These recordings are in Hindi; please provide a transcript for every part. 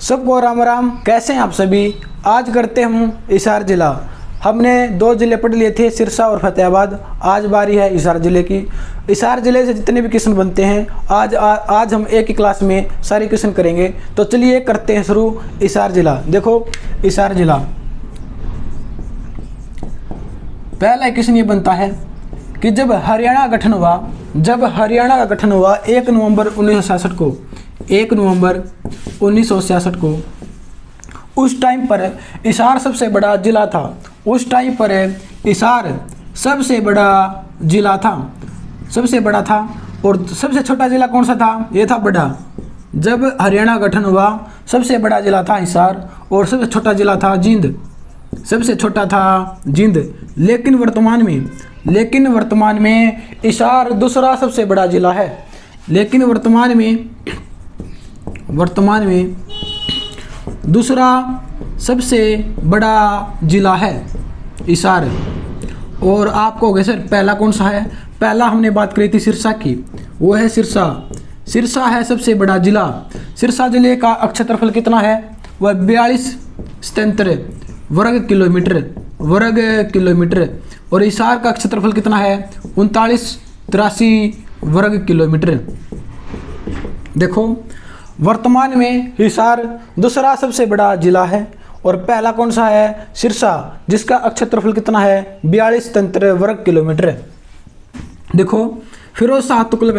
सबको राम राम। कैसे हैं आप सभी। आज करते हम हिसार जिला। हमने 2 ज़िले पढ़ लिए थे, सिरसा और फतेहाबाद। आज बारी है हिसार ज़िले की। हिसार ज़िले से जितने भी क्वेश्चन बनते हैं आज हम एक ही क्लास में सारे क्वेश्चन करेंगे। तो चलिए करते हैं शुरू। हिसार जिला, देखो हिसार जिला। पहला क्वेश्चन ये बनता है कि जब हरियाणा का गठन हुआ 1 नवंबर 1966 को, 1 नवंबर 1966 को, उस टाइम पर हिसार सबसे बड़ा जिला था। उस टाइम पर हिसार सबसे बड़ा जिला था, सबसे बड़ा था। और सबसे छोटा जिला कौन सा था? ये था बड़ा। जब हरियाणा गठन हुआ सबसे बड़ा जिला था हिसार और सबसे छोटा जिला था जींद, सबसे छोटा था जींद। लेकिन वर्तमान में हिसार दूसरा सबसे बड़ा जिला है। लेकिन वर्तमान में दूसरा सबसे बड़ा जिला है हिसार। और आपको हो गया सर पहला कौन सा है? पहला हमने बात करी थी सिरसा की, वो है सिरसा। सिरसा है सबसे बड़ा जिला। सिरसा जिले का क्षेत्रफल कितना है? वह 42 वर्ग किलोमीटर। और हिसार का क्षेत्रफल कितना है? 3983 वर्ग किलोमीटर। देखो वर्तमान में हिसार दूसरा सबसे बड़ा जिला है और पहला कौन सा है? सिरसा, जिसका क्षेत्रफल कितना है? 42 वर्ग किलोमीटर। देखो फिरोज शाह तुगलक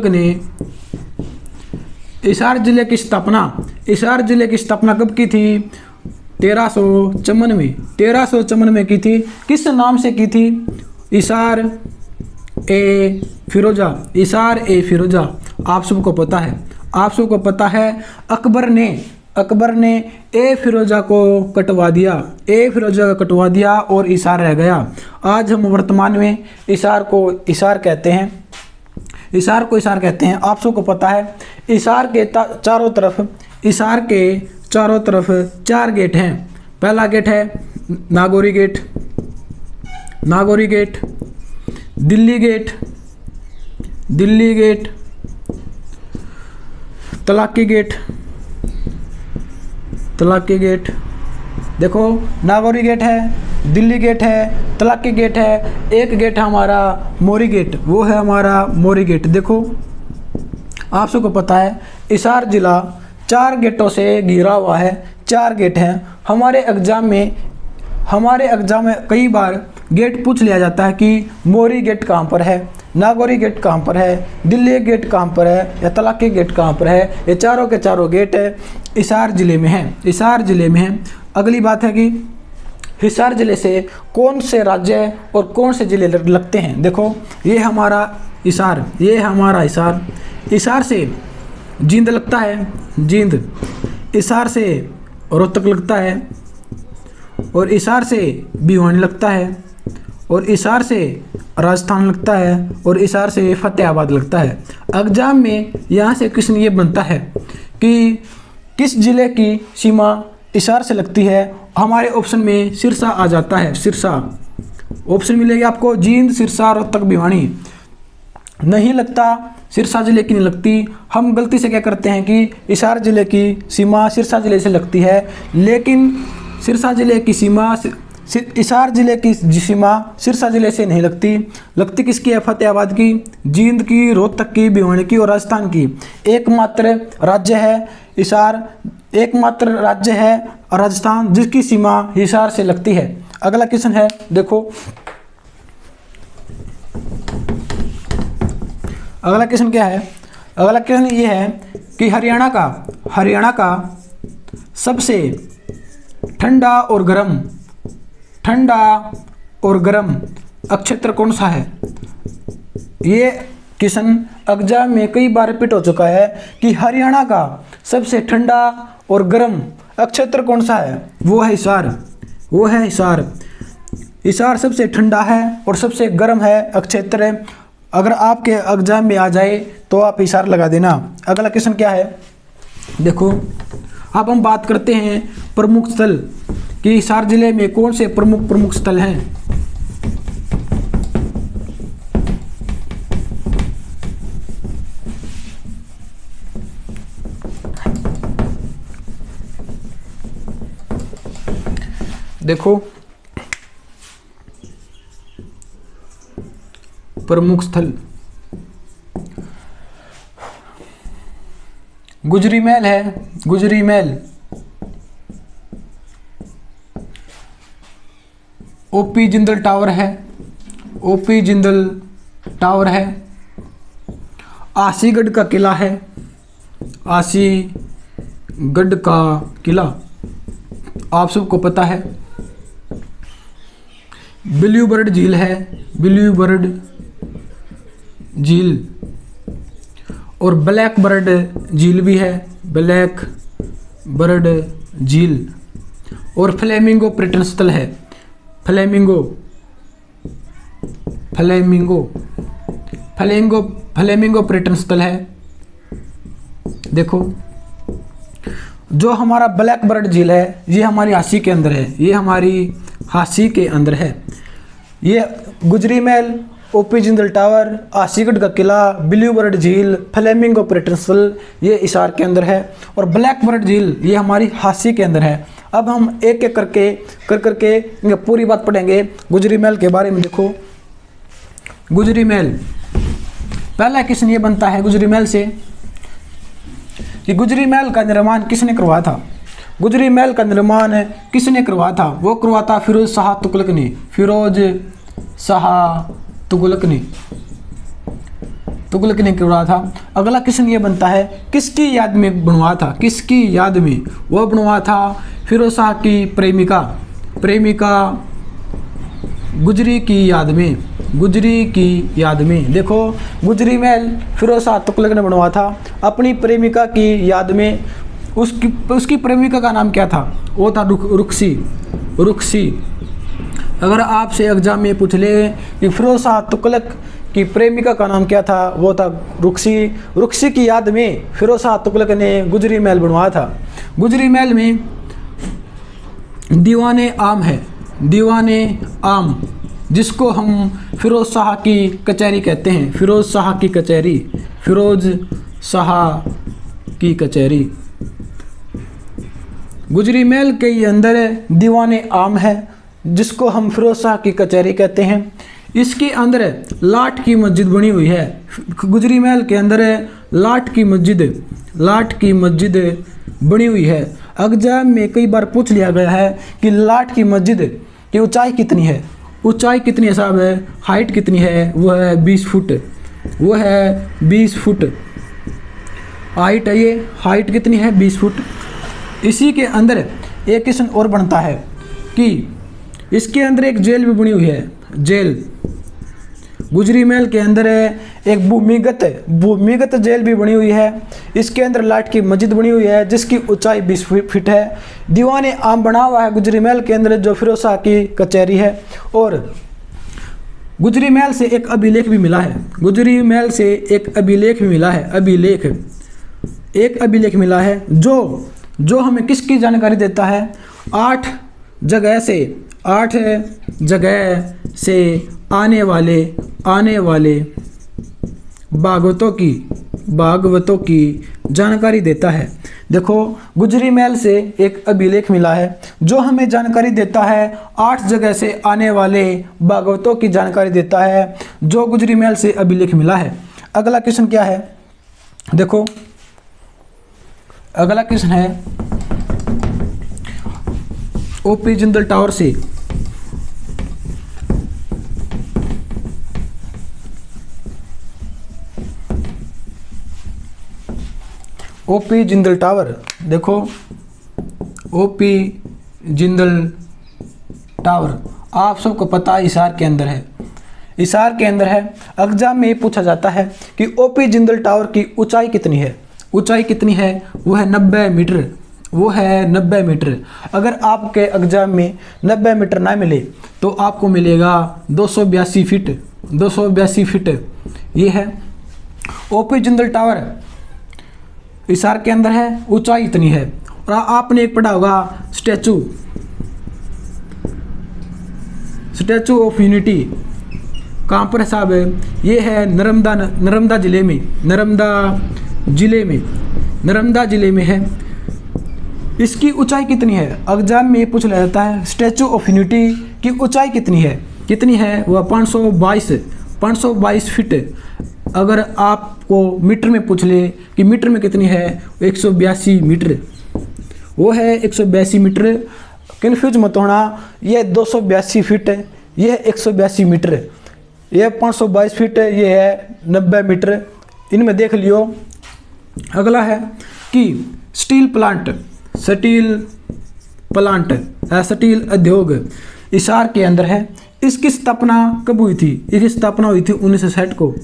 ने हिसार जिले की स्थापना कब की थी? 1354 में की थी। किस नाम से की थी? हिसार ए फिरोजा। आप सबको पता है अकबर ने ए फिरोजा को कटवा दिया और हिसार रह गया। आज हम वर्तमान में हिसार को हिसार कहते हैं। आप सबको पता है हिसार के चारों तरफ 4 गेट हैं। पहला गेट है Nagauri gate, Delhi gate, Talaki gate. देखो नागौरी गेट है, दिल्ली गेट है, तलाकी गेट है। एक गेट है हमारा मोरी गेट, वो है हमारा मोरी गेट। देखो आप सबको पता है हिसार जिला 4 गेटों से घिरा हुआ है। 4 गेट हैं। हमारे एग्जाम में कई बार गेट पूछ लिया जाता है कि मोरी गेट कहाँ पर है, नागौरी गेट कहाँ पर है, दिल्ली गेट कहाँ पर है या तलाकी गेट कहाँ पर है। ये चारों के चारों गेट हिसार जिले में है। अगली बात है कि हिसार जिले से कौन से राज्य और कौन से जिले लगते हैं। देखो ये हमारा हिसार। हिसार से जींद लगता है, हिसार से रोहतक लगता है, और हिसार से भिवानी लगता है, और हिसार से राजस्थान लगता है, और हिसार से फतेहाबाद लगता है। एग्जाम में यहाँ से क्वेश्चन ये बनता है कि किस जिले की सीमा हिसार से लगती है। हमारे ऑप्शन में सिरसा आ जाता है। सिरसा ऑप्शन मिलेगी आपको, जींद, सिरसा, रोहतक, भिवानी। नहीं लगता, सिरसा जिले की नहीं लगती। हम गलती से क्या करते हैं कि हिसार जिले की सीमा सिरसा जिले से लगती है, लेकिन हिसार जिले की सीमा सिरसा जिले से नहीं लगती किसकी है? फतेहाबाद की, जींद की, रोहतक की, भिवानी की और राजस्थान की। एकमात्र राज्य है हिसार, एकमात्र राज्य है राजस्थान जिसकी सीमा हिसार से लगती है। अगला क्वेश्चन है, देखो अगला क्वेश्चन क्या है? अगला क्वेश्चन ये है कि हरियाणा का सबसे ठंडा और गर्म क्षेत्र कौन सा है? ये क्वेश्चन एग्जाम में कई बार रिपीट हो चुका है कि हरियाणा का सबसे ठंडा और गर्म क्षेत्र कौन सा है? वो है हिसार। हिसार सबसे ठंडा है और सबसे गर्म है क्षेत्र। अगर आपके एग्जाम में आ जाए तो आप हिसार लगा देना। अगला क्वेश्चन क्या है? देखो अब हम बात करते हैं प्रमुख स्थल कि हिसार जिले में कौन से प्रमुख स्थल हैं। देखो प्रमुख स्थल गुजरी महल है, गुजरी महल। ओपी जिंदल टावर है, ओपी जिंदल टावर है। आसीगढ़ का किला है, आसीगढ़ का किला आप सबको पता है। ब्लू बर्ड झील है, ब्लू बर्ड झील। और ब्लैक बर्ड झील भी है, ब्लैक बर्ड झील। और फ्लेमिंगो पर्यटन स्थल है, फ्लेमिंगो फ्लेमिंगो फ्लेमिंगो फ्लेमिंगो पर्यटन स्थल है। देखो जो हमारा ब्लैक बर्ड झील है ये हमारी हांसी के अंदर है, ये हमारी हांसी के अंदर है। ये गुजरी महल, ओपी जिंदल टावर, आसीगढ़ का किला, ब्लू बर्ड झील, फ्लेमिंगो पर्यटन स्थल ये हिसार के अंदर है। और ब्लैक बर्ड झील ये हमारी हांसी के अंदर है। अब हम एक एक करके करके पूरी बात पढ़ेंगे गुजरी महल के बारे में। देखो गुजरी महल पहला किसने ये बनता है गुजरी महल से कि गुजरी महल का निर्माण किसने करवाया था। गुजरी महल का निर्माण किसने करवाया था? वो करवाया था फिरोज शाह तुगलक ने, फिरोज शाह तुगलक ने करवाया था। अगला किसने ये बनता है किसकी याद में बनवाया था, किसकी याद में? वो बनवाया था फिरोज शाह की प्रेमिका गुजरी की याद में, गुजरी की याद में। देखो गुजरी महल फिरोज शाह तुगलक ने बनवाया था अपनी प्रेमिका की याद में। उसकी प्रेमिका का नाम क्या था? वो था रुखसी। अगर आपसे एग्जाम में पूछ ले कि फिरोज शाह तुगलक की प्रेमिका का नाम क्या था, वो था रुखसी की याद में फिरोज शाह तुगलक ने गुजरी महल बनवाया था। गुजरी महल में दीवाने आम है, दीवाने आम, जिसको हम फिरोज शाह की कचहरी कहते हैं, फिरोज शाह की कचहरी, फिरोज शाह की कचहरी। गुजरी महल के अंदर दीवाने आम है जिसको हम फिरोज शाह की कचहरी कहते हैं। इसके अंदर लाट की मस्जिद बनी हुई है। गुजरी महल के अंदर लाट की मस्जिद बनी हुई है। एग्जाम में कई बार पूछ लिया गया है कि लाट की मस्जिद की ऊंचाई कितनी है, ऊंचाई कितनी है साहब, है हाइट कितनी है? वो है 20 फुट, वो है 20 फुट हाइट है। ये हाइट कितनी है? 20 फुट। इसी के अंदर एक क्वेश्चन और बनता है कि इसके अंदर एक जेल भी बनी हुई है, जेल। गुजरी महल के अंदर एक भूमिगत जेल भी बनी हुई है। इसके अंदर लाट की मस्जिद बनी हुई है जिसकी ऊंचाई 20 फीट है। दीवाने आम बना हुआ है गुजरी महल के अंदर जो फिरोज शाह की कचहरी है। और गुजरी महल से एक अभिलेख भी मिला है, गुजरी महल से एक अभिलेख भी मिला है, एक अभिलेख मिला है जो हमें किसकी जानकारी देता है? 8 जगह से आने वाले भागवतों की जानकारी देता है। देखो गुजरी महल से एक अभिलेख मिला है जो हमें जानकारी देता है 8 जगह से आने वाले भागवतों की जानकारी देता है, जो गुजरी महल से अभिलेख मिला है। अगला क्वेश्चन क्या है? देखो अगला क्वेश्चन है ओपी जिंदल टावर से ओपी जिंदल टावर। देखो ओपी जिंदल टावर आप सबको पता है हिसार के अंदर है, हिसार के अंदर है। एग्जाम में ये पूछा जाता है कि ओपी जिंदल टावर की ऊंचाई कितनी है? ऊंचाई कितनी है? वो है 90 मीटर, वो है 90 मीटर। अगर आपके एग्जाम में 90 मीटर ना मिले तो आपको मिलेगा 282 फीट, 282 फीट। ये है ओपी जिंदल टावर, हिसार के अंदर है, ऊंचाई इतनी है। और आपने एक पढ़ा होगा स्टैचू ऑफ यूनिटी, कहाँ पर है साहब? ये है नर्मदा जिले में है। इसकी ऊंचाई कितनी है? एग्जाम में पूछ लिया जाता है स्टैचू ऑफ यूनिटी की ऊंचाई कितनी है? कितनी है? वह 522 फीट। अगर आपको मीटर में पूछ ले कि मीटर में कितनी है, 182 मीटर, वो है 182 मीटर। कन्फ्यूज मत होना, ये 282 फीट है, ये है 182 मीटर, ये 522 फीट है, ये है 90 मीटर। इनमें देख लियो। अगला है कि स्टील उद्योग हिसार के अंदर है। इसकी स्थापना कब हुई थी? इसकी स्थापना हुई थी 1960 को।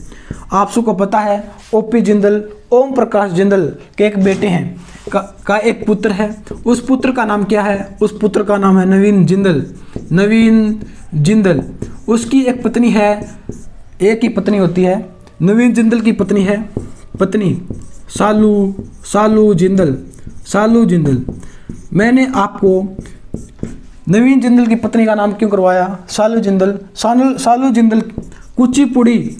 आप सबको पता है ओपी जिंदल, ओम प्रकाश जिंदल के एक बेटे हैं, का एक पुत्र है। उस पुत्र का नाम क्या है? उस पुत्र का नाम है नवीन जिंदल। उसकी एक पत्नी है, एक ही पत्नी होती है। नवीन जिंदल की पत्नी है सालू जिंदल। मैंने आपको नवीन जिंदल की पत्नी का नाम क्यों करवाया? सालू जिंदल कुचिपुड़ी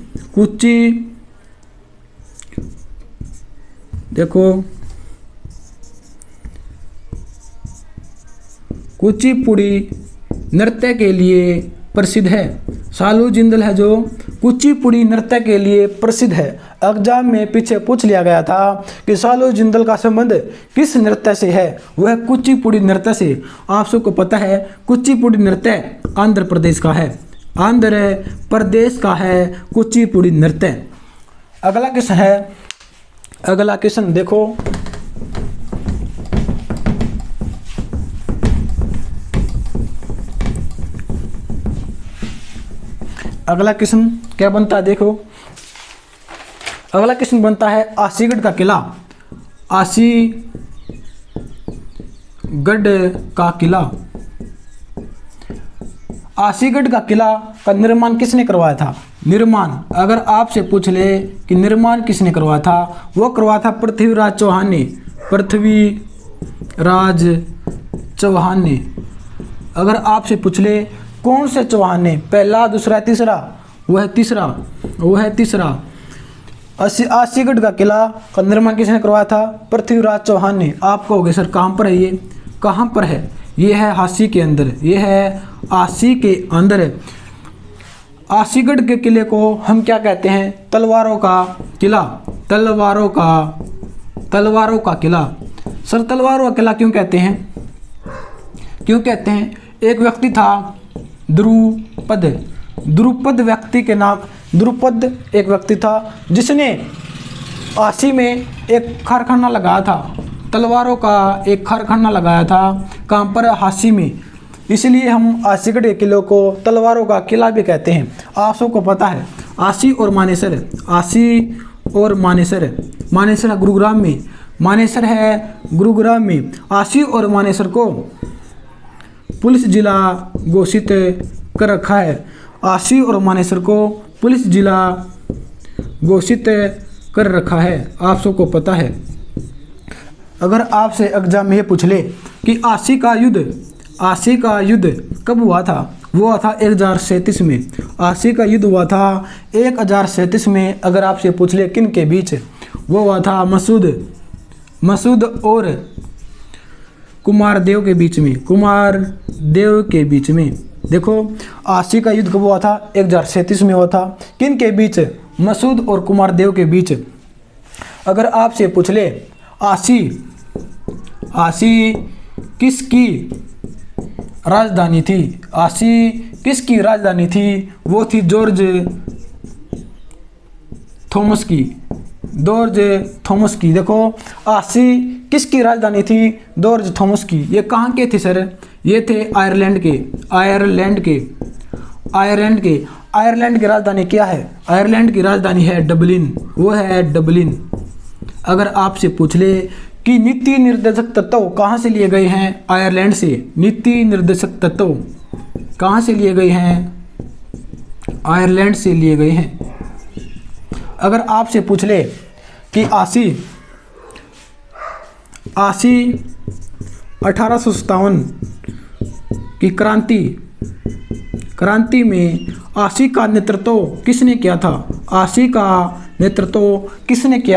नृत्य के लिए प्रसिद्ध है। सालू जिंदल है जो कुचिपुड़ी नृत्य के लिए प्रसिद्ध है। एग्जाम में पीछे पूछ लिया गया था कि सालू जिंदल का संबंध किस नृत्य से है? वह कुचिपुड़ी नृत्य से। आप सबको पता है कुचिपुड़ी नृत्य आंध्र प्रदेश का है कुचिपुड़ी नृत्य। अगला क्वेश्चन देखो। अगला क्वेश्चन क्या बनता है? देखो, अगला क्वेश्चन बनता है आशीगढ़ का किला। आशीगढ़ का किला का निर्माण किसने करवाया था? निर्माण अगर आपसे पूछ ले कि निर्माण किसने करवाया था, वो करवाया था पृथ्वीराज चौहान ने। अगर आपसे पूछ ले कौन से चौहान ने, पहला, दूसरा, तीसरा, वो है तीसरा। आशीगढ़ का किला का निर्माण किसने करवाया था? पृथ्वीराज चौहान ने। आप कहोगे सर कहाँ पर है ये? कहाँ पर है? ये है हांसी के अंदर, आशीगढ़ के किले को हम क्या कहते हैं? तलवारों का किला। सर तलवारों का किला क्यों कहते हैं? एक व्यक्ति था द्रुपद एक व्यक्ति था जिसने आसी में एक कारखाना लगाया था, तलवारों का एक कारखाना लगाया था। कहाँ पर? हांसी में। इसलिए हम आशीगढ़ के किले को तलवारों का किला भी कहते हैं। आप सबको पता है आसी और मानेसर गुरुग्राम में, मानेसर है गुरुग्राम में। आसी और मानेसर को पुलिस जिला घोषित कर रखा है। आसी और मानेसर को पुलिस जिला घोषित कर रखा है। आप सबको पता है। अगर आपसे एग्जाम में पूछ ले कि आसी का युद्ध कब हुआ था? वो हुआ था 1037 में। आसी का युद्ध हुआ था 1037 में। अगर आपसे पूछ ले किन के बीच, वो हुआ था मसूद और कुमारदेव के बीच में। देखो आसी का युद्ध कब हुआ था? 1037 में हुआ था। किन के बीच? मसूद और कुमारदेव के बीच। अगर आपसे पूछ ले आसी किसकी राजधानी थी? वो थी जॉर्ज थॉमस की। देखो आसी किसकी राजधानी थी? जॉर्ज थॉमस की। ये कहाँ के थे सर? ये थे आयरलैंड के। आयरलैंड की राजधानी क्या है? आयरलैंड की राजधानी है डबलिन, वो है डबलिन। अगर आपसे पूछ ले कि नीति निर्देशक तत्व कहाँ से लिए गए हैं? आयरलैंड से। नीति निर्देशक तत्व कहाँ से लिए गए हैं? आयरलैंड से लिए गए हैं। अगर आपसे पूछ ले कि आसी 1857 की क्रांति में आसी का नेतृत्व किसने किया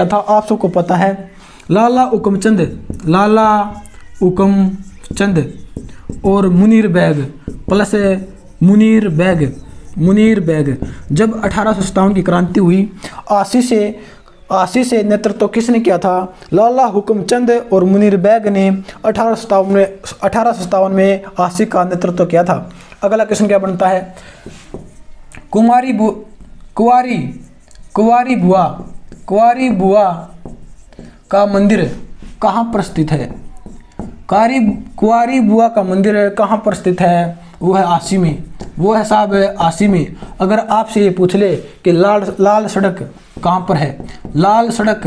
था? आप सबको पता है लाला हुकम चंद और Munir bag plus Munir bag. जब 1857 की क्रांति हुई, आशी से नेतृत्व किसने किया था? लाला हुकम चंद और मुनीर बैग ने 1857 में आशी का नेतृत्व किया था। अगला क्वेश्चन क्या बनता है? कुंवारी बुआ का मंदिर कहाँ पर स्थित है? कुंवारी बुआ का मंदिर कहाँ पर स्थित है? वो है आशी में, वो है साहब आशी में। अगर आपसे ये पूछ ले कि लाल सड़क कहाँ पर है, लाल सड़क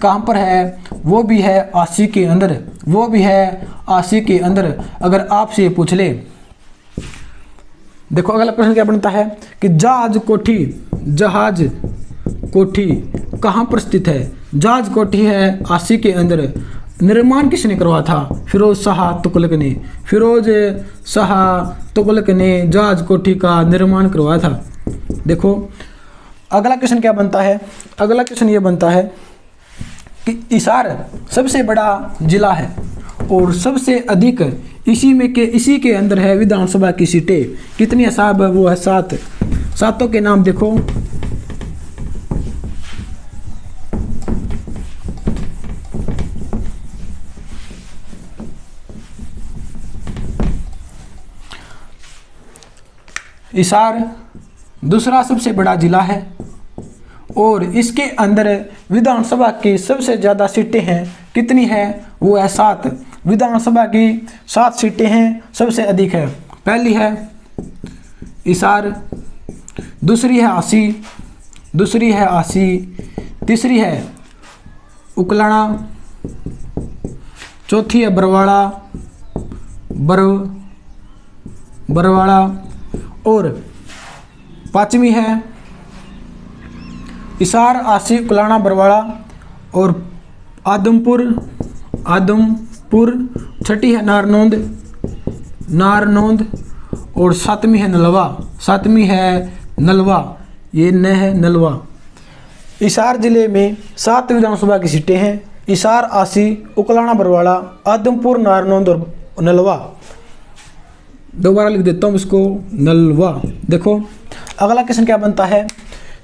कहाँ पर है, वो भी है आशी के अंदर, वो भी है आशी के अंदर। अगर आपसे ये पूछ ले, देखो अगला प्रश्न क्या बनता है कि जहाज कोठी कहाँ पर स्थित है? जहाज कोठी है आशी के अंदर। निर्माण किसने करवाया था? फिरोज शाह तुगलक ने जहाज कोठी का निर्माण करवाया था। देखो अगला क्वेश्चन क्या बनता है? अगला क्वेश्चन ये बनता है कि हिसार सबसे बड़ा जिला है और सबसे अधिक इसी के अंदर है विधानसभा की सीटें। कितनी है साहब? वो है 7। सातों के नाम देखो। हिसार दूसरा सबसे बड़ा जिला है और इसके अंदर विधानसभा की सबसे ज़्यादा सीटें हैं। कितनी है? वो है 7। विधानसभा की 7 सीटें हैं, सबसे अधिक है। पहली है हिसार, दूसरी है आशी, तीसरी है उकलाना, चौथी है बरवाड़ा और 5वीं है हिसार, आशी, उकलाना, बरवाड़ा और आदमपुर। 6ठी है नारनौंद और 7वीं है नलवा। ये न है नलवा। हिसार जिले में 7 विधानसभा की सीटें हैं। हिसार, आशी, उकलाना, बरवाड़ा, आदमपुर, नारनौंद और नलवा। दोबारा लिख देता हूँ इसको, नलवा। देखो अगला क्वेश्चन क्या बनता है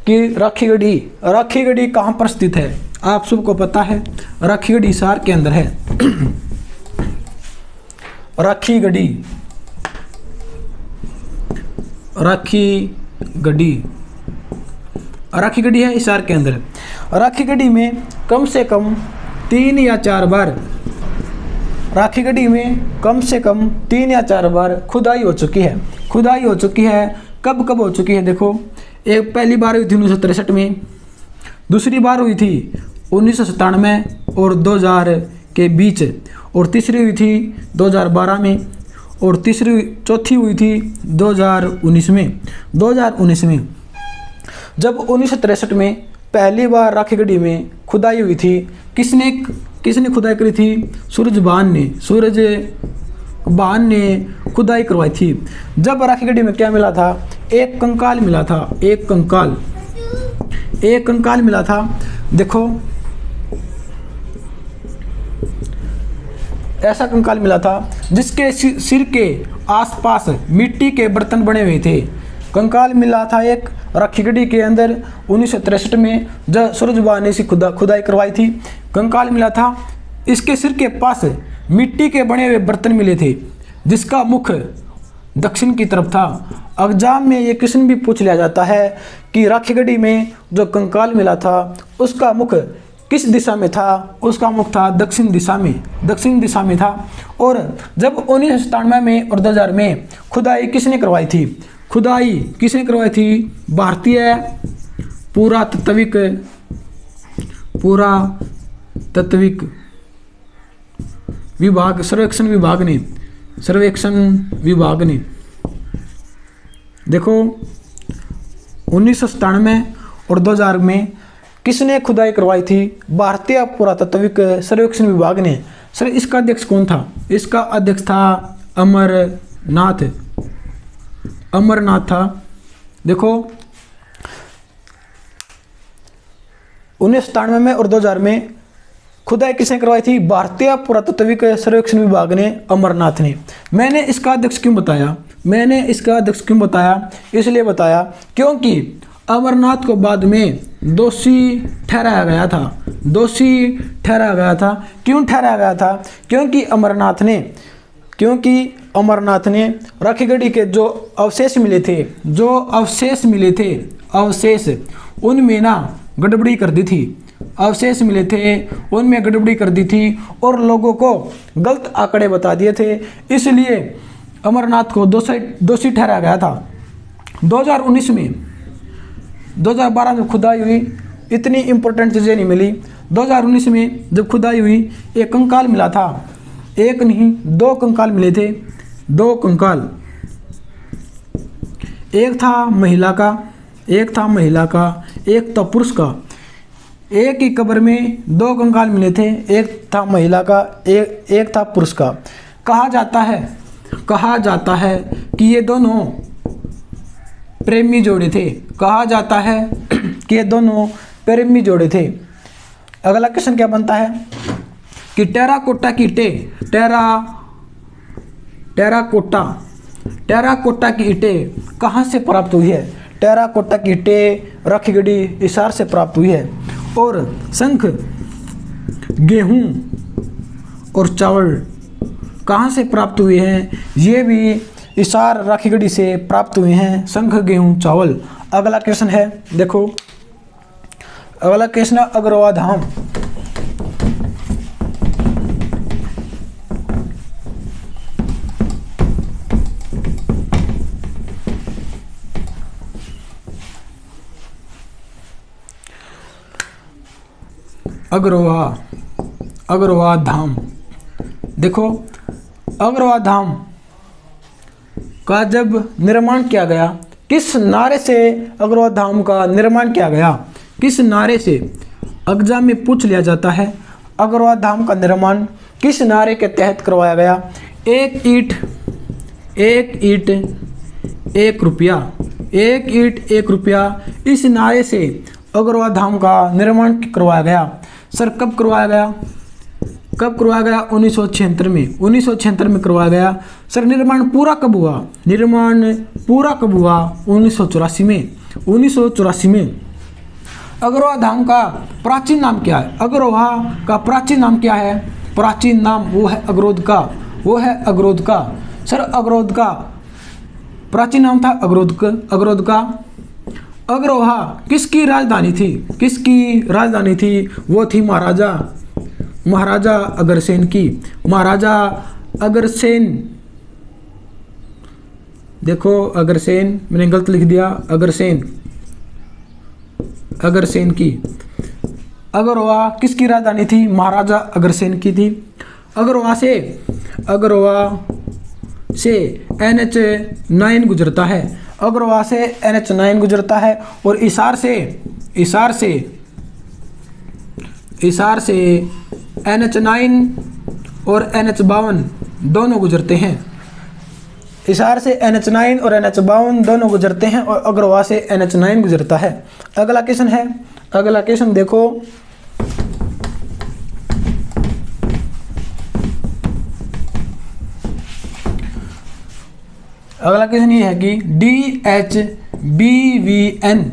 कि राखीगढ़ी कहाँ पर स्थित है? आप सबको पता है राखीगढ़ी हिसार के अंदर है। राखीगढ़ी है हिसार के अंदर। राखीगढ़ी में कम से कम 3 या 4 बार खुदाई हो चुकी है। कब हो चुकी है? देखो, एक पहली बार हुई थी 1963 में, दूसरी बार हुई थी 1997 और 2000 के बीच, और तीसरी हुई थी 2012 में, और चौथी हुई थी 2019 में। जब 1963 में पहली बार राखीगढ़ी में खुदाई हुई थी, किसने खुदाई करी थी? सूरजबान ने खुदाई करवाई थी। जब राखीगढ़ी में क्या मिला था? एक कंकाल मिला था। देखो ऐसा कंकाल मिला था जिसके सिर के आसपास मिट्टी के बर्तन बने हुए थे। कंकाल मिला था एक राखीगढ़ी के अंदर 1963 में, जब सूरजबान ने इसी खुदाई करवाई थी। कंकाल मिला था, इसके सिर के पास मिट्टी के बने हुए बर्तन मिले थे, जिसका मुख दक्षिण की तरफ था। एग्जाम में ये क्वेश्चन भी पूछ लिया जाता है कि राखीगढ़ी में जो कंकाल मिला था उसका मुख किस दिशा में था? उसका मुख था दक्षिण दिशा में था। और जब 1997 में और 2000 में खुदाई किसने करवाई थी? भारतीय पुरातत्विक विभाग, सर्वेक्षण विभाग ने। देखो 1997 और 2000 में किसने खुदाई करवाई थी? भारतीय पुरातत्विक सर्वेक्षण विभाग ने। सर इसका अध्यक्ष कौन था? इसका अध्यक्ष था अमरनाथ था। देखो 1997 में और 2000 में खुदाई किसने करवाई थी? भारतीय पुरातत्विक सर्वेक्षण विभाग ने, अमरनाथ ने। मैंने इसका अध्यक्ष क्यों बताया? इसलिए बताया क्योंकि अमरनाथ को बाद में दोषी ठहराया गया था। क्यों ठहराया गया था? क्योंकि अमरनाथ ने रखीगढ़ी के जो अवशेष मिले थे उनमें ना गड़बड़ी कर दी थी। और लोगों को गलत आंकड़े बता दिए थे, इसलिए अमरनाथ को दोषी ठहराया गया था। 2012 में खुदाई हुई, इतनी इंपॉर्टेंट चीज़ें नहीं मिली। 2019 में जब खुदाई हुई, एक कंकाल मिला था, एक नहीं 2 कंकाल मिले थे, 2 कंकाल। एक था महिला का, एक था पुरुष का। एक ही कब्र में 2 कंकाल मिले थे, एक था महिला का, एक था पुरुष का। कहा जाता है कि ये दोनों प्रेमी जोड़े थे। अगला क्वेश्चन क्या बनता है कि टेराकोटा की ईंटें कहाँ से प्राप्त हुई है? टेराकोटा की ईंटें रखीगढ़ी हिसार से प्राप्त हुई है। और शंख, गेहूं और चावल कहाँ से प्राप्त हुए हैं? ये भी हिसार रखीगढ़ी से प्राप्त हुए हैं, शंख, गेहूं, चावल। अगला क्वेश्चन है, देखो अगला क्वेश्चन है अग्रवा धाम। अग्रवा धाम, देखो अग्रवा धाम का जब निर्माण किया गया, किस नारे से अग्रवा धाम का निर्माण किया गया? किस नारे से? एग्जाम में पूछ लिया जाता है, अग्रवा धाम का निर्माण किस नारे के तहत करवाया गया? एक ईंट 1 रुपया, इस नारे से अग्रवा धाम का निर्माण करवाया गया। सर कब करवाया गया? 1976 में करवाया गया। सर निर्माण पूरा कब हुआ? 1984 में। अग्रवा धाम का प्राचीन नाम क्या है? अग्रवा का प्राचीन नाम क्या है? प्राचीन नाम वो है अगरोध का। सर अगरोध का प्राचीन नाम था अगरोध का। अग्रवा किसकी राजधानी थी? वो थी महाराजा अग्रसेन की। महाराजा अग्रसेन, देखो अग्रसेन, मैंने गलत लिख दिया, अग्रसेन की। अग्रवा किसकी राजधानी थी? महाराजा अग्रसेन की थी। अग्रवा से NH9 गुजरता है। NH9 गुजरता है और हिसार से NH9 और NH52 दोनों गुजरते हैं। हिसार से NH9 और NH52 दोनों गुजरते हैं और अग्रवा से NH9 गुजरता है। अगला क्वेश्चन देखो, अगला क्वेश्चन ये है कि DHBVN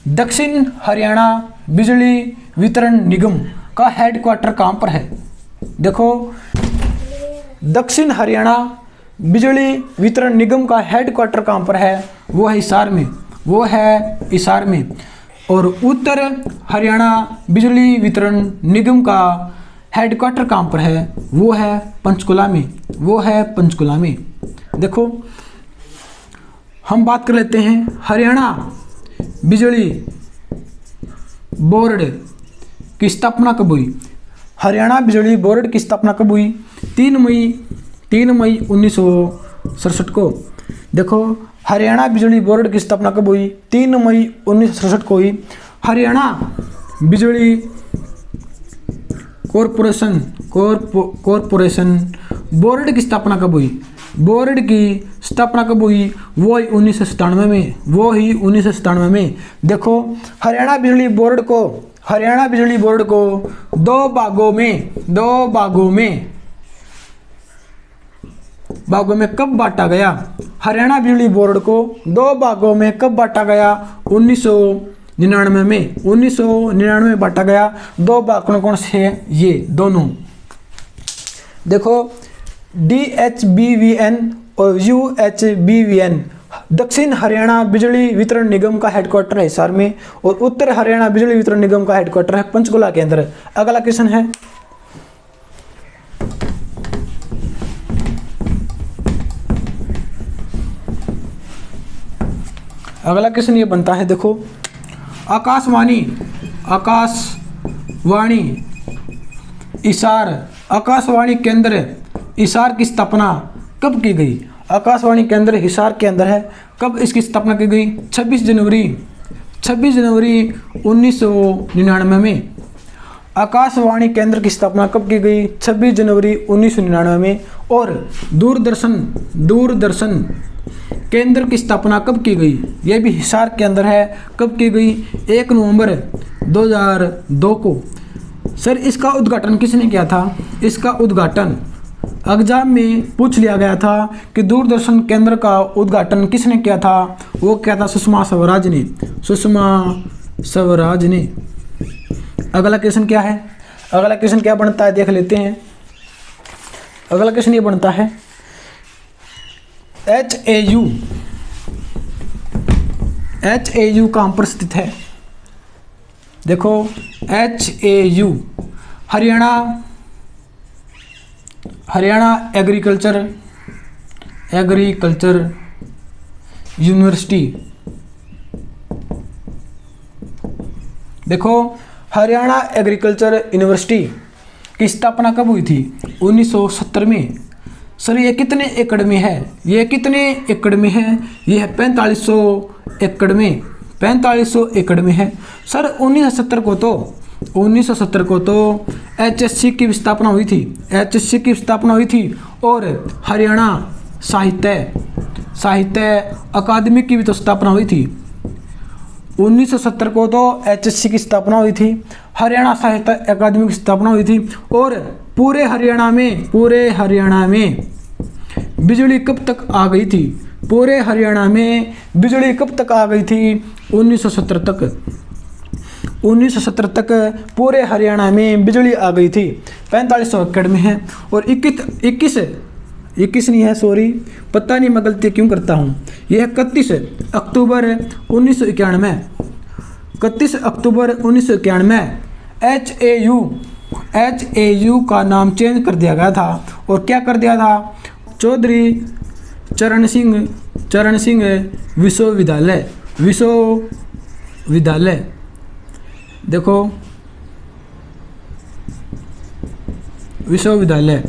दक्षिण हरियाणा बिजली वितरण निगम का हेडक्वार्टर कहाँ पर है? देखो दक्षिण हरियाणा बिजली वितरण निगम का हेडक्वार्टर कहाँ पर है? वो है हिसार में। और उत्तर हरियाणा बिजली वितरण निगम का हेडक्वार्टर कहाँ पर है? वो है पंचकुला में। देखो हम बात कर लेते हैं हरियाणा बिजली बोर्ड की स्थापना कब हुई? हरियाणा बिजली बोर्ड की स्थापना कब हुई? 3 मई 1967 को। देखो हरियाणा बिजली बोर्ड की स्थापना कब हुई? 3 मई 1967 को हुई। हरियाणा बिजली कॉरपोरेशन बोर्ड की स्थापना कब हुई? वो ही 1997 में। देखो हरियाणा बिजली बोर्ड को हरियाणा बिजली बोर्ड को दो भागों में कब बांटा गया? हरियाणा बिजली बोर्ड को दो भागों में कब बांटा गया? 1999 में। 1999 में बांटा गया। दो भाग कौन कौन से हैं? ये दोनों देखो, DHBVN और UHBVN दक्षिण हरियाणा बिजली वितरण निगम का हेडक्वार्टर है हिसार में, और उत्तर हरियाणा बिजली वितरण निगम का हेडक्वार्टर है पंचकुला के अंदर। अगला क्वेश्चन है, अगला क्वेश्चन ये बनता है, देखो, आकाशवाणी हिसार, आकाशवाणी केंद्र हिसार की स्थापना कब की गई? आकाशवाणी केंद्र हिसार के अंदर है, कब इसकी स्थापना की गई? 26 जनवरी 1999 में। आकाशवाणी केंद्र की स्थापना कब की गई? 26 जनवरी 1999 में। और दूरदर्शन केंद्र की स्थापना कब की गई? यह भी हिसार के अंदर है, कब की गई? 1 नवंबर 2002 को। सर इसका उद्घाटन किसने किया था? इसका उद्घाटन एग्जाम में पूछ लिया गया था कि दूरदर्शन केंद्र का उद्घाटन किसने किया था? वो क्या था? सुषमा स्वराज ने। अगला क्वेश्चन क्या है? अगला क्वेश्चन क्या बनता है देख लेते हैं। अगला क्वेश्चन ये बनता है, HAU कहाँ पर स्थित है? देखो, HAU हरियाणा एग्रीकल्चर यूनिवर्सिटी। देखो, हरियाणा एग्रीकल्चर यूनिवर्सिटी की स्थापना कब हुई थी? 1970 में। सर ये कितने एकड़ में है? ये कितने एकड़ में है? ये है 4500 एकड़ में। 4500 एकड़ में है। सर 1970 को तो HSC की स्थापना हुई थी। HSC की स्थापना हुई थी, और हरियाणा साहित्य अकादमी की भी तो स्थापना हुई थी। 1970 को तो HSC की स्थापना हुई थी, हरियाणा साहित्य अकादमी की स्थापना हुई थी। और पूरे हरियाणा में बिजली कब तक आ गई थी? पूरे हरियाणा में बिजली कब तक आ गई थी? 1970 तक पूरे हरियाणा में बिजली आ गई थी। 4500 एकड़ में है। और 21 नहीं है, सॉरी, पता नहीं मैं गलती क्यों करता हूँ। यह 31 अक्टूबर 1991। 31 अक्टूबर 1991 HAU का नाम चेंज कर दिया गया था। और क्या कर दिया था? चौधरी चरण सिंह विश्वविद्यालय। देखो, विश्वविद्यालय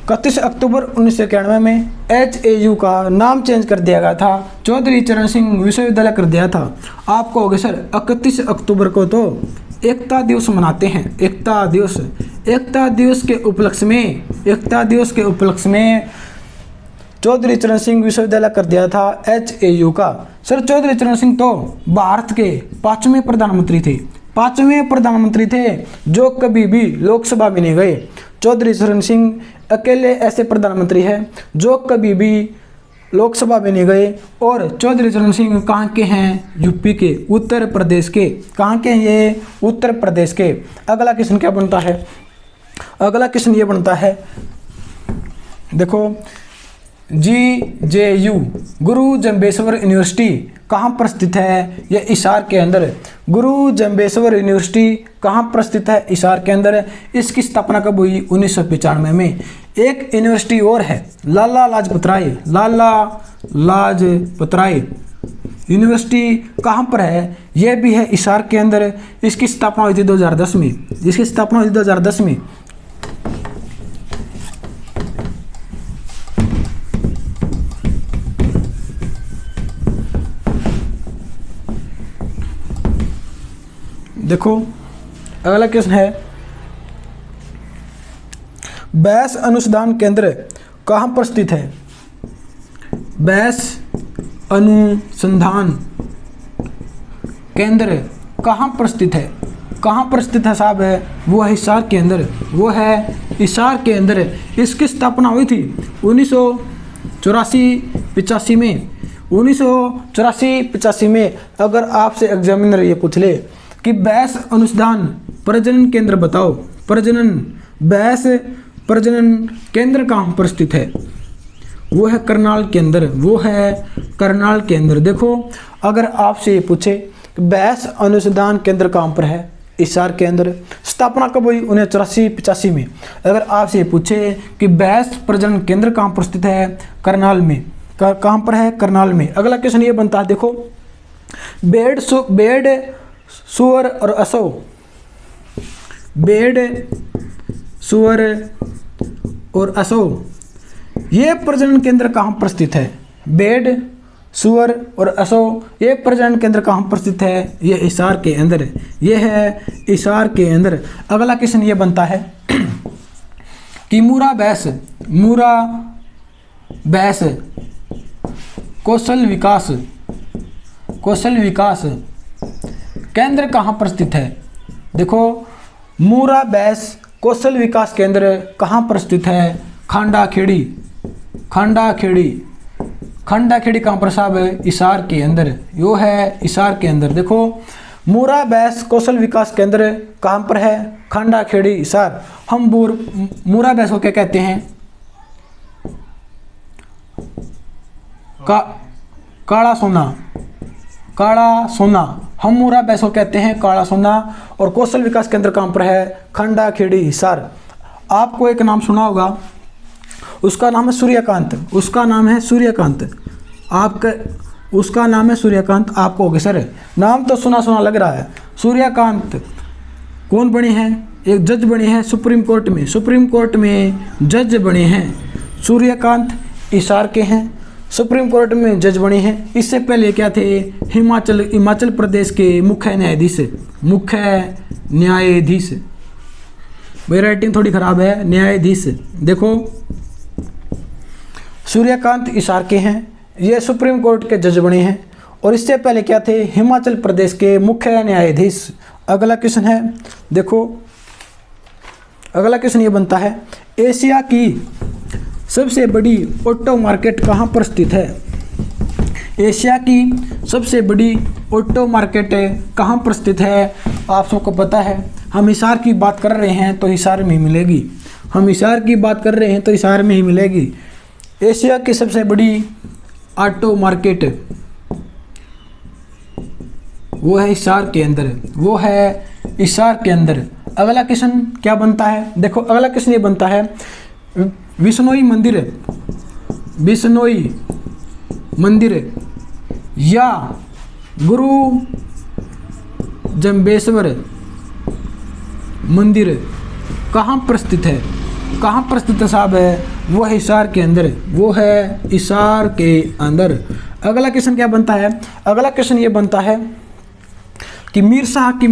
31 अक्टूबर 1991 में HAU का नाम चेंज कर दिया गया था, चौधरी चरण सिंह विश्वविद्यालय कर दिया था। आप कहोगे सर 31 अक्टूबर को तो एकता दिवस मनाते हैं। एकता दिवस के उपलक्ष्य में चौधरी चरण सिंह विश्वविद्यालय कर दिया था HAU का। सर चौधरी चरण सिंह तो भारत के 5वें प्रधानमंत्री थे जो कभी भी लोकसभा में नहीं गए। चौधरी चरण सिंह अकेले ऐसे प्रधानमंत्री हैं जो कभी भी लोकसभा में नहीं गए। और चौधरी चरण सिंह कहाँ के हैं? यूपी के, उत्तर प्रदेश के। कहाँ के हैं ये? उत्तर प्रदेश के। अगला क्वेश्चन क्या बनता है? अगला क्वेश्चन ये बनता है, देखो, GJU गुरु जम्बेश्वर यूनिवर्सिटी कहाँ पर स्थित है? यह हिसार के अंदर। गुरु जम्बेश्वर यूनिवर्सिटी कहाँ पर स्थित है? हिसार के अंदर। इसकी स्थापना कब हुई? 1995 में। एक यूनिवर्सिटी और है, लाला लाजपत राय यूनिवर्सिटी कहाँ पर है? यह भी है हिसार के अंदर। इसकी स्थापना हुई थी 2010 में। देखो, अगला क्वेश्चन है, बैस अनुसंधान केंद्र कहाँ पर स्थित है? बैस अनुसंधान केंद्र कहाँ पर स्थित है? कहाँ पर स्थित है साहब है, वो है हिसार के अंदर, वो है हिसार के अंदर। इसकी स्थापना हुई थी 1984-85 में। 1984-85 में अगर आपसे एग्जामिनर ये पूछ ले कि बैस अनुसंधान प्रजनन केंद्र बताओ, बैस प्रजनन केंद्र कहाँ पर स्थित है, वो है करनाल के अंदर, वो है करनाल के अंदर। देखो अगर आपसे ये पूछे कि बैस अनुसंधान केंद्र कहाँ पर है, हिसार के अंदर। स्थापना कब हुई? 1984-85 में। अगर आपसे पूछे कि बैस प्रजनन केंद्र कहाँ पर स्थित है, करनाल में। कहाँ पर है? करनाल में। अगला क्वेश्चन ये बनता है, देखो बेड सुअर और असो, बेड सुअर और असो, ये प्रजनन केंद्र कहाँ पर स्थित है? बेड सुअर और असो, ये प्रजनन केंद्र कहाँ पर स्थित है? ये हिसार के अंदर, ये है हिसार के अंदर। अगला क्वेश्चन ये बनता है कि मूरा बैस कौशल विकास केंद्र कहाँ पर स्थित है? देखो मूरा बैस कौशल विकास केंद्र कहाँ पर स्थित है? खंडाखेड़ी कहाँ पर साहब है? हिसार के अंदर, यो है हिसार के अंदर। देखो मूरा बैस कौशल विकास केंद्र कहाँ पर है? खंडाखेड़ी, हिसार। हम मूरा बैस को क्या कहते हैं? काला सोना। हम मूरा बैस को कहते हैं काला सोना। और कौशल विकास केंद्र कहाँ पर है? खंडाखेड़ी, हिसार। आपको एक नाम सुना होगा, उसका नाम है सूर्यकांत, उसका नाम है सूर्यकांत। आपको होगा सर नाम तो सुना लग रहा है। सूर्यकांत कौन बने हैं? एक जज बने हैं सुप्रीम कोर्ट में जज बने हैं। सूर्यकांत हिसार के हैं, सुप्रीम कोर्ट में जज बने हैं। इससे पहले क्या थे? हिमाचल प्रदेश के मुख्य न्यायाधीश। मेरी राइटिंग थोड़ी खराब है, न्यायाधीश। देखो सूर्यकांत हिसार के हैं, ये सुप्रीम कोर्ट के जज बने हैं। और इससे पहले क्या थे? हिमाचल प्रदेश के मुख्य न्यायाधीश। अगला क्वेश्चन है, देखो अगला क्वेश्चन ये बनता है, एशिया की सबसे बड़ी ऑटो मार्केट कहाँ पर स्थित है? एशिया की सबसे बड़ी ऑटो मार्केट कहाँ पर स्थित है? आप सबको पता है, हम हिसार की बात कर रहे हैं तो हिसार में ही मिलेगी। एशिया की सबसे बड़ी ऑटो मार्केट वो है हिसार के अंदर, अगला क्वेश्चन क्या बनता है? देखो अगला क्वेश्चन ये बनता है, विश्नोई मंदिर या गुरु जम्बेश्वर मंदिर कहाँ पर स्थित है? साहब है? वो है हिसार के अंदर, अगला क्वेश्चन क्या बनता है? अगला क्वेश्चन ये बनता है कि मीर शाह की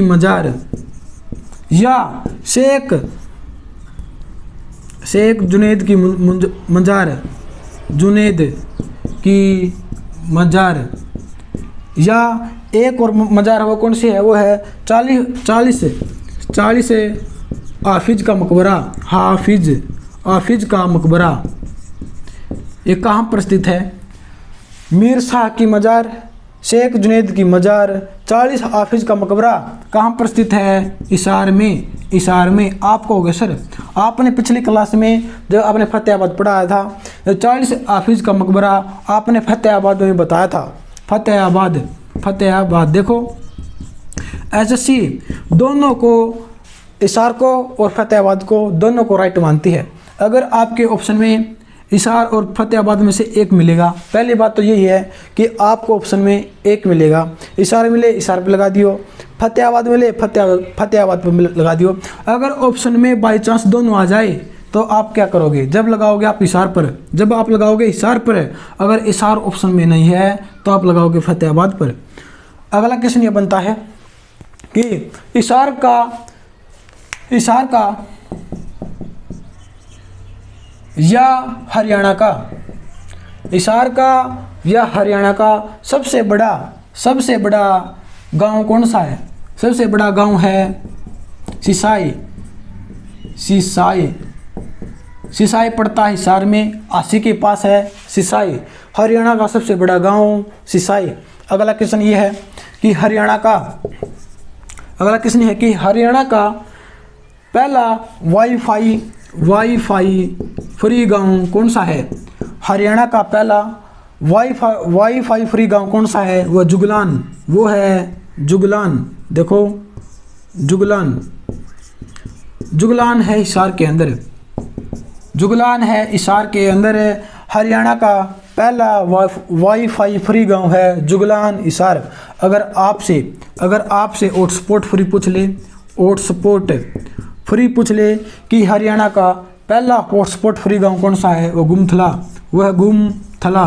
मजार या शेख जुनेद की मजार या एक और मजार वो कौन सी है? वो है 40 हाफिज का मकबरा। ये कहाँ पर स्थित है? मीर शाह की मजार, शेख जुनेद की मजार, 40 हाफिज का मकबरा कहाँ पर स्थित है? हिसार में। आपको हो गया सर, आपने पिछली क्लास में जब आपने फतेहाबाद पढ़ाया था, जो 40 हाफिज का मकबरा आपने फतेहाबाद में बताया था। फतेहाबाद देखो एसएससी दोनों को, हिसार को और फतेहाबाद को, दोनों को राइट मानती है। अगर आपके ऑप्शन में हिसार और फतेहाबाद में से एक मिलेगा, पहली बात तो यही है कि आपको ऑप्शन में एक मिलेगा। हिसार मिले हिसार पे लगा दियो, फतेहाबाद मिले फतेहाबाद पे लगा दियो। अगर ऑप्शन में बाई चांस दोनों आ जाए तो आप क्या करोगे? जब लगाओगे आप हिसार पर, अगर हिसार ऑप्शन में नहीं है तो आप लगाओगे फतेहाबाद पर। अगला क्वेश्चन ये बनता है कि हिसार का या हरियाणा का सबसे बड़ा गांव कौन सा है? सबसे बड़ा गांव है सिसाई। सिसाई सिसाई पड़ता है हिसार में, आसी के पास है सिसाई। हरियाणा का सबसे बड़ा गांव सिसाई। अगला क्वेश्चन ये है कि हरियाणा का पहला वाईफाई फ्री गांव कौन सा है? हरियाणा का पहला वाईफाई फ्री गांव कौन सा है? वो जुगलान, वो है जुगलान। देखो जुगलान है हिसार के अंदर, जुगलान है हिसार के अंदर। हरियाणा का पहला वाईफाई फ्री गांव है जुगलान हिसार। अगर आपसे हॉटस्पॉट फ्री पूछ ले कि हरियाणा का पहला हॉटस्पॉट फ्री गांव कौन सा है? वो गुमथला, वो है गुमथला।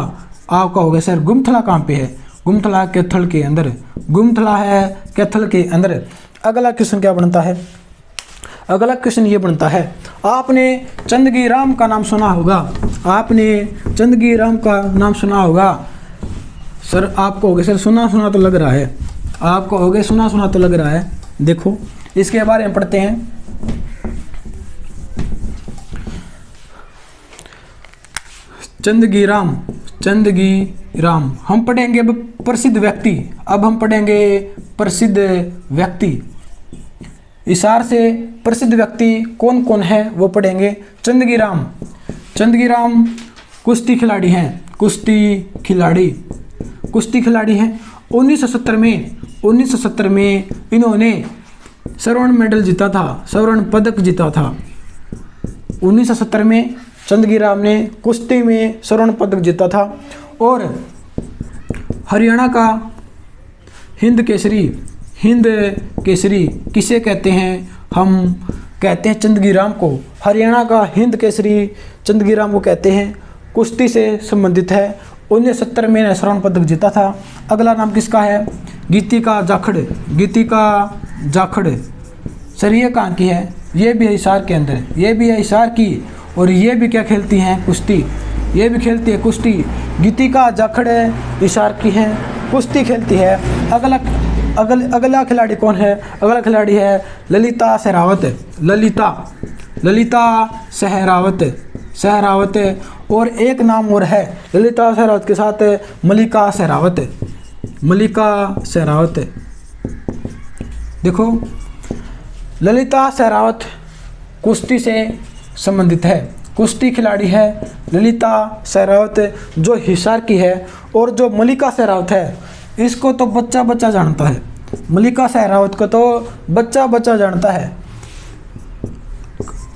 आप कहोगे सर गुमथला कहाँ पे है? गुमथला कैथल के अंदर, गुमथला है कैथल के अंदर। अगला क्वेश्चन क्या बनता है? अगला क्वेश्चन ये बनता है, आपने चंदगी राम का नाम सुना होगा। आपने चंदगी राम का नाम सुना होगा। सर आप कहोगे सर सुना तो लग रहा है, आप कहोगे सुना तो लग रहा है। देखो इसके बारे में पढ़ते हैं। चंदगी राम हम पढ़ेंगे अब प्रसिद्ध व्यक्ति। हिसार से प्रसिद्ध व्यक्ति कौन कौन है वो पढ़ेंगे। चंदगी राम कुश्ती खिलाड़ी हैं। कुश्ती खिलाड़ी हैं। 1970 में इन्होंने स्वर्ण पदक जीता था। 1970 में चंदगी राम ने कुश्ती में स्वर्ण पदक जीता था। और हरियाणा का हिंद केसरी किसे कहते हैं? हम कहते हैं चंदगी राम को। हरियाणा का हिंद केसरी चंदगी राम को कहते हैं। कुश्ती से संबंधित है। 1970 में स्वर्ण पदक जीता था। अगला नाम किसका है? गीतिका जाखड़। सर ये कहाँ की है? ये भी है हिसार के अंदर, ये भी है हिसार की। और ये भी क्या खेलती हैं? कुश्ती। ये भी खेलती है कुश्ती। गीतिका जाखड़ हिसार की है, कुश्ती खेलती है। अगला खिलाड़ी कौन है? अगला खिलाड़ी है ललिता सहरावत। और एक नाम और है ललिता सहरावत के साथ मलिका सहरावत। देखो ललिता सहरावत कुश्ती से संबंधित है, कुश्ती खिलाड़ी है ललिता सहरावत जो हिसार की है। और जो मलिका सहरावत है इसको तो बच्चा जानता है। मलिका सहरावत को तो बच्चा जानता है।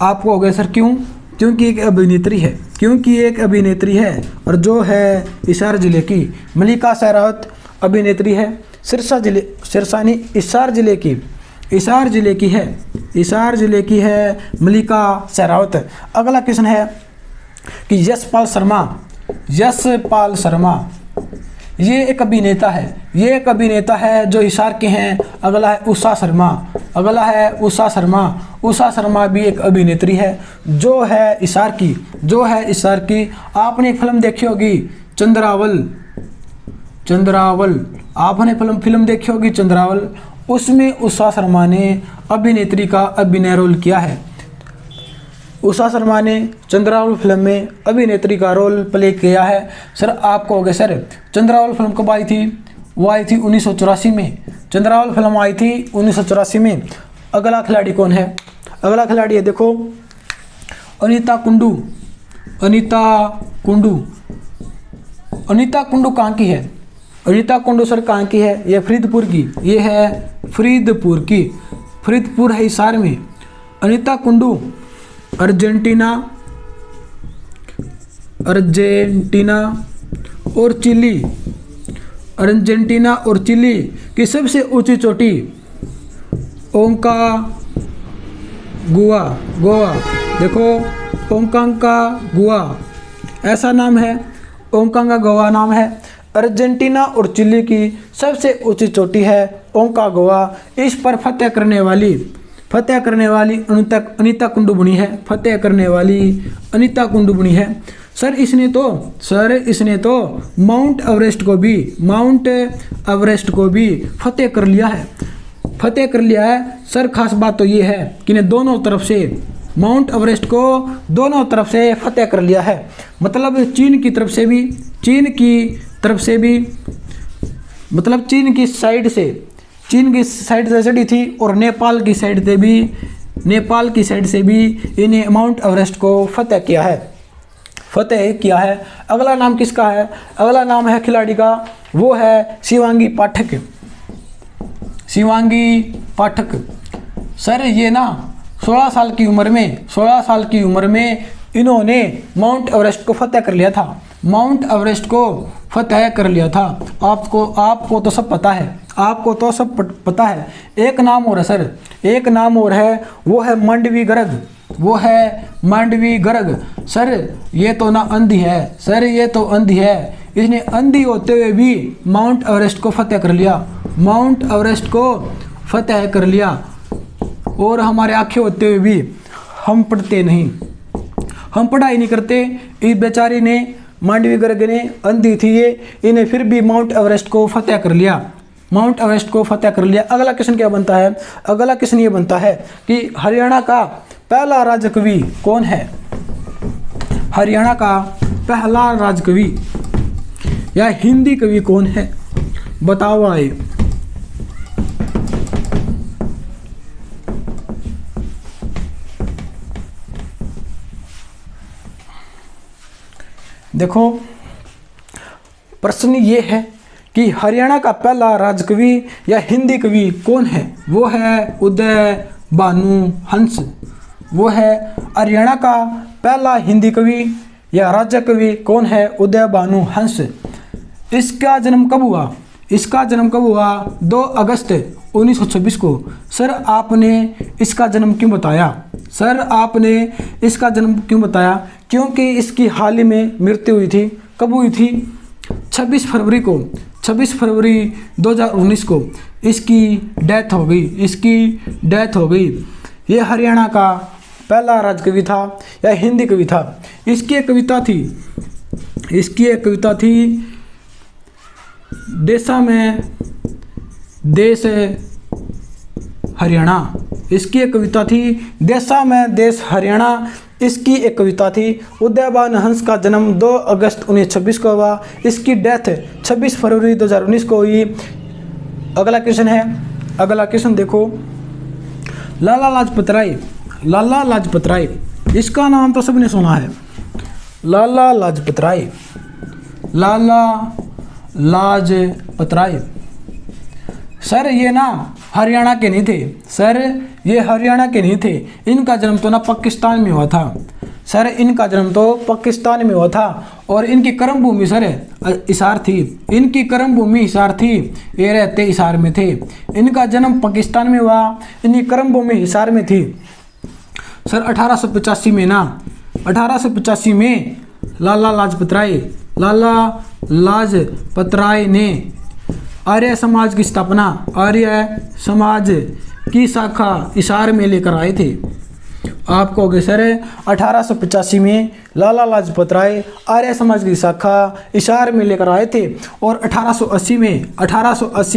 आप कहोगे सर क्यों? क्योंकि एक अभिनेत्री है। और जो है हिसार जिले की मलिका सहरावत अभिनेत्री है। हिसार जिले की है मलिका सहरावत। अगला क्वेश्चन है कि यशपाल शर्मा ये एक अभिनेता है जो हिसार के हैं। अगला है उषा शर्मा भी एक अभिनेत्री है जो है हिसार की। आपने एक फिल्म देखी होगी चंद्रावल। आपने फिल्म देखी होगी चंद्रावल। उसमें उषा शर्मा ने अभिनेत्री का अभिनय रोल किया है। उषा शर्मा ने चंद्रावल फिल्म में अभिनेत्री का रोल प्ले किया है। सर आप कहोगे सर चंद्रावल फिल्म कब आई थी? वो आई थी 1984 में। चंद्रावल फिल्म आई थी 1984 में। अगला खिलाड़ी कौन है? अगला खिलाड़ी है देखो अनीता कुंडू कहाँ की है? अनीता कुंडू सर कहाँ की है? ये फरीदपुर की। ये है फरीदपुर है हिसार में। अनीता कुंडू अर्जेंटीना और चिली की सबसे ऊंची चोटी ओंकागुआ देखो ओंकागुआ ऐसा नाम है, ओंकागुआ नाम है। अर्जेंटीना और चिली की सबसे ऊंची चोटी है ओंकागुआ। इस पर फतेह करने वाली अनीता कुंडू बनी है। सर इसने तो माउंट एवरेस्ट को भी फतेह कर लिया है। सर खास बात तो ये है कि ने दोनों तरफ से माउंट एवरेस्ट को दोनों तरफ से फतेह कर लिया है। मतलब चीन की साइड से चढ़ी थी और नेपाल की साइड से भी इन्हें माउंट एवरेस्ट को फतेह किया है। अगला नाम किसका है? अगला नाम है खिलाड़ी का, वो है शिवांगी पाठक। सर ये ना 16 साल की उम्र में इन्होंने माउंट एवरेस्ट को फतेह कर लिया था। आपको तो सब पता है। एक नाम और है, वो है मांडवी गर्ग। सर ये तो अंधी है। इसने अंधी होते हुए भी माउंट एवरेस्ट को फतेह कर लिया। और हमारे आंखें होते हुए भी हम पढ़ते नहीं, हम पढ़ाई नहीं करते। इस बेचारी ने, मांडवी गर्ग ने, अंधी थी ये, इन्हें फिर भी माउंट एवरेस्ट को फतेह कर लिया। अगला क्वेश्चन क्या बनता है? अगला क्वेश्चन ये बनता है कि हरियाणा का पहला राजकवि कौन है? हरियाणा का पहला राजकवि या हिंदी कवि कौन है? बताओ आए। देखो प्रश्न ये है कि हरियाणा का पहला राजकवि या हिंदी कवि कौन है? वो है उदय भानु हंस। वो है हरियाणा का पहला हिंदी कवि या राज्य कवि कौन है? उदय भानु हंस। इसका जन्म कब हुआ? 2 अगस्त 1926 को। सर आपने इसका जन्म क्यों बताया? क्योंकि इसकी हाल ही में मृत्यु हुई थी। कब हुई थी? 26 फरवरी 2019 को इसकी डेथ हो गई। ये हरियाणा का पहला राजकवि था या हिंदी कवि था। इसकी एक कविता थी देशा में देश हरियाणा। इसकी एक कविता थी देशा में देश हरियाणा। इसकी एक कविता थी उदय भानु हंस का जन्म 2 अगस्त 1926 को हुआ। इसकी डेथ 26 फरवरी 2019 को हुई। अगला क्वेश्चन देखो, लाला लाजपत राय। इसका नाम तो सबने सुना है, लाला लाजपत राय। सर ये ना हरियाणा के नहीं थे। इनका जन्म तो ना पाकिस्तान में हुआ था। और इनकी कर्म भूमि हिसार थी। ये रहते हिसार में थे। इनका जन्म पाकिस्तान में हुआ, इनकी कर्म भूमि हिसार में थी। सर 1885 में लाला लाजपत राय ने आर्य समाज की शाखा हिसार में लेकर आए थे। आप कहोगे सर 1885 में लाला लाजपत राय आर्य समाज की शाखा हिसार में लेकर आए थे। और 1880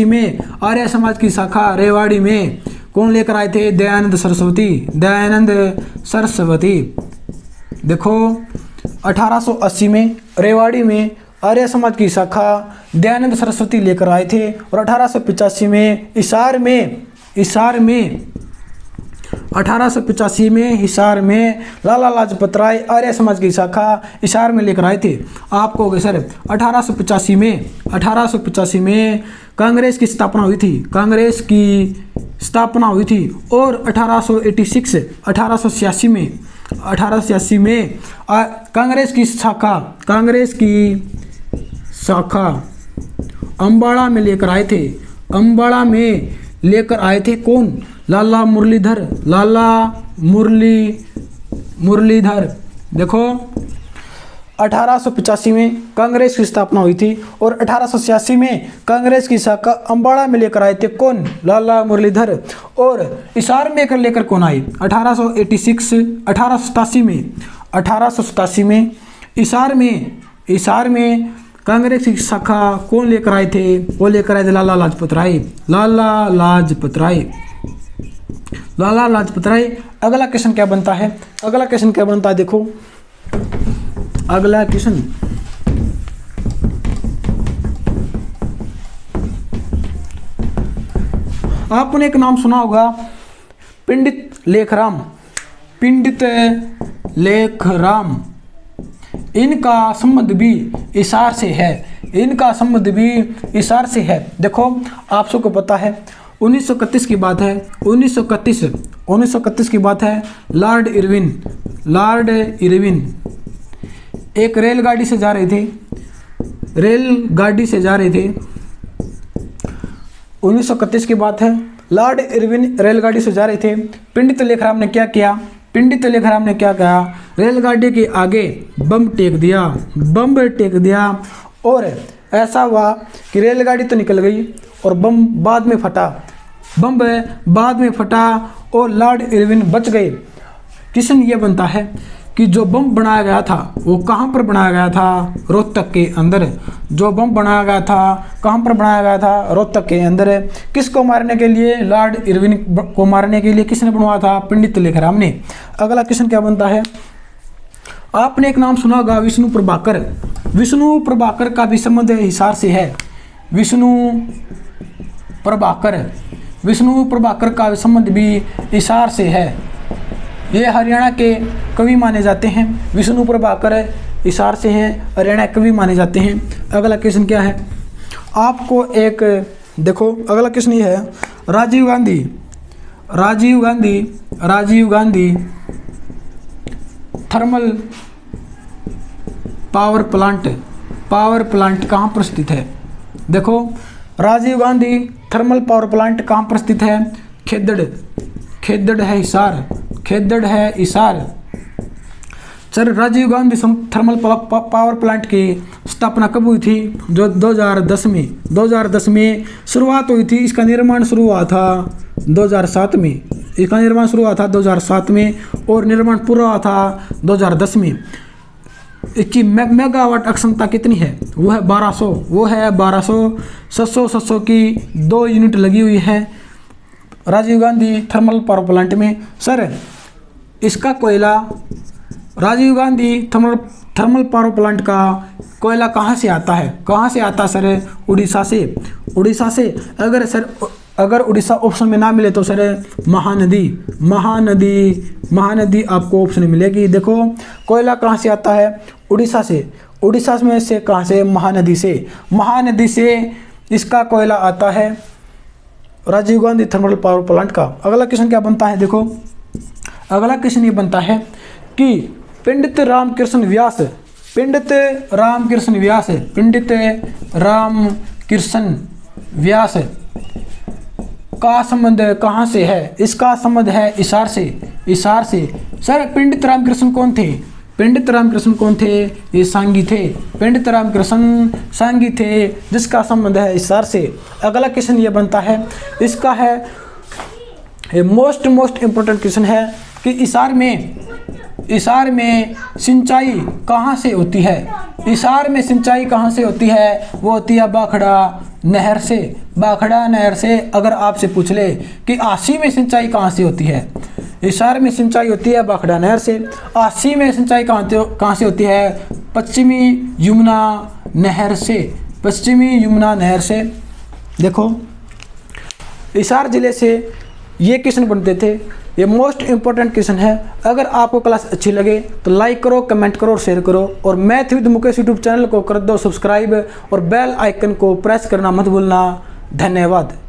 में आर्य समाज की शाखा रेवाड़ी में कौन लेकर आए थे? दयानंद सरस्वती। देखो 1880 में रेवाड़ी में आर्य समाज की शाखा दयानंद सरस्वती लेकर आए थे। और 1885 में हिसार में लाला लाजपत राय आर्य समाज की शाखा हिसार में लेकर आए थे। आप कहोगे सर 1885 में कांग्रेस की स्थापना हुई थी। और 1886 में कांग्रेस की शाखा अम्बाड़ा में लेकर आए थे। कौन? लाला मुरलीधर। देखो 1885 में कांग्रेस की स्थापना हुई थी और 1886 में कांग्रेस की शाखा अम्बाड़ा में लेकर आए थे। कौन? लाला मुरलीधर। और हिसार में लेकर कौन आए? 1887 में हिसार में कांग्रेस की शाखा कौन लेकर आए थे? वो लेकर आए थे लाला लाजपत राय। लाला लाजपत राय, लाला लाजपत राय। अगला क्वेश्चन क्या बनता है? अगला क्वेश्चन क्या बनता है? देखो अगला क्वेश्चन, आपने एक नाम सुना होगा पंडित लेखराम। पंडित लेखराम, इनका संबंध भी हिसार से है। इनका संबंध भी हिसार से है। देखो आप सबको पता है 1931 की बात है। 1931 की बात है। लॉर्ड इरविन एक रेलगाड़ी से जा रहे थे। 1931 की बात है। लॉर्ड इरविन रेलगाड़ी से जा रहे थे। पंडित लेखराम ने क्या किया? रेलगाड़ी के आगे बम टेक दिया और ऐसा हुआ कि रेलगाड़ी तो निकल गई और बम बाद में फटा और लॉर्ड इरविन बच गए। क्वेश्चन ये बनता है कि जो बम बनाया गया था वो कहाँ पर बनाया गया था? रोहतक के अंदर। जो बम बनाया गया था कहाँ पर बनाया गया था? रोहतक के अंदर। किसको मारने के लिए? लॉर्ड इरविन को मारने के लिए किसने बनवाया था? पंडित लेखराम ने। अगला क्वेश्चन क्या बनता है? आपने एक नाम सुना होगा विष्णु प्रभाकर। विष्णु प्रभाकर का भी संबंध हिसार से है। विष्णु प्रभाकर का संबंध भी हिसार से है। ये हरियाणा के कवि माने जाते हैं। विष्णु प्रभाकर हिसार से हैं, हरियाणा कवि माने जाते हैं। अगला क्वेश्चन क्या है? आपको एक देखो अगला क्वेश्चन ये है, Rajiv Gandhi thermal power plant कहाँ पर स्थित है? देखो Rajiv Gandhi thermal power plant कहाँ पर स्थित है? खेदड़ है Hisar. Sir Rajiv Gandhi thermal power plant की स्थापना कब हुई थी? जो 2010 में शुरुआत हुई थी। इसका निर्माण शुरू हुआ था 2007 में। और निर्माण पूरा हुआ था 2010 में। इसकी मेगावाट क्षमता कितनी है? वो है 1200। 700 की 2 यूनिट लगी हुई है Rajiv Gandhi thermal power plant में। सर इसका कोयला, Rajiv Gandhi thermal power plant का कोयला कहाँ से आता है? सर उड़ीसा से। अगर उड़ीसा ऑप्शन में ना मिले तो सर महानदी आपको ऑप्शन में मिलेगी। देखो कोयला कहाँ से आता है? उड़ीसा में से कहाँ से? महानदी से इसका कोयला आता है Rajiv Gandhi thermal power plant का। अगला क्वेश्चन क्या बनता है? देखो अगला क्वेश्चन ये बनता है कि पंडित रामकृष्ण व्यास का संबंध कहाँ से है? इसका संबंध है हिसार से। सर पंडित रामकृष्ण कौन थे? ये सांगी थे। पंडित रामकृष्ण सांगी थे, जिसका संबंध है हिसार से। अगला क्वेश्चन ये बनता है, इसका है मोस्ट इम्पोर्टेंट क्वेश्चन है कि हिसार में सिंचाई कहाँ से होती है? वो होती है बाखड़ा नहर से। अगर आपसे पूछ ले कि आसी में सिंचाई कहाँ से होती है? हिसार में सिंचाई होती है बाखड़ा नहर से। आसी में सिंचाई कहाँ से होती है? पश्चिमी यमुना नहर से। देखो हिसार जिले से ये क्वेश्चन बनते थे। ये मोस्ट इम्पोर्टेंट क्वेश्चन है। अगर आपको क्लास अच्छी लगे तो लाइक करो, कमेंट करो और शेयर करो। और math with Mukesh YouTube channel को कर दो सब्सक्राइब और बेल आइकन को प्रेस करना मत भूलना। धन्यवाद।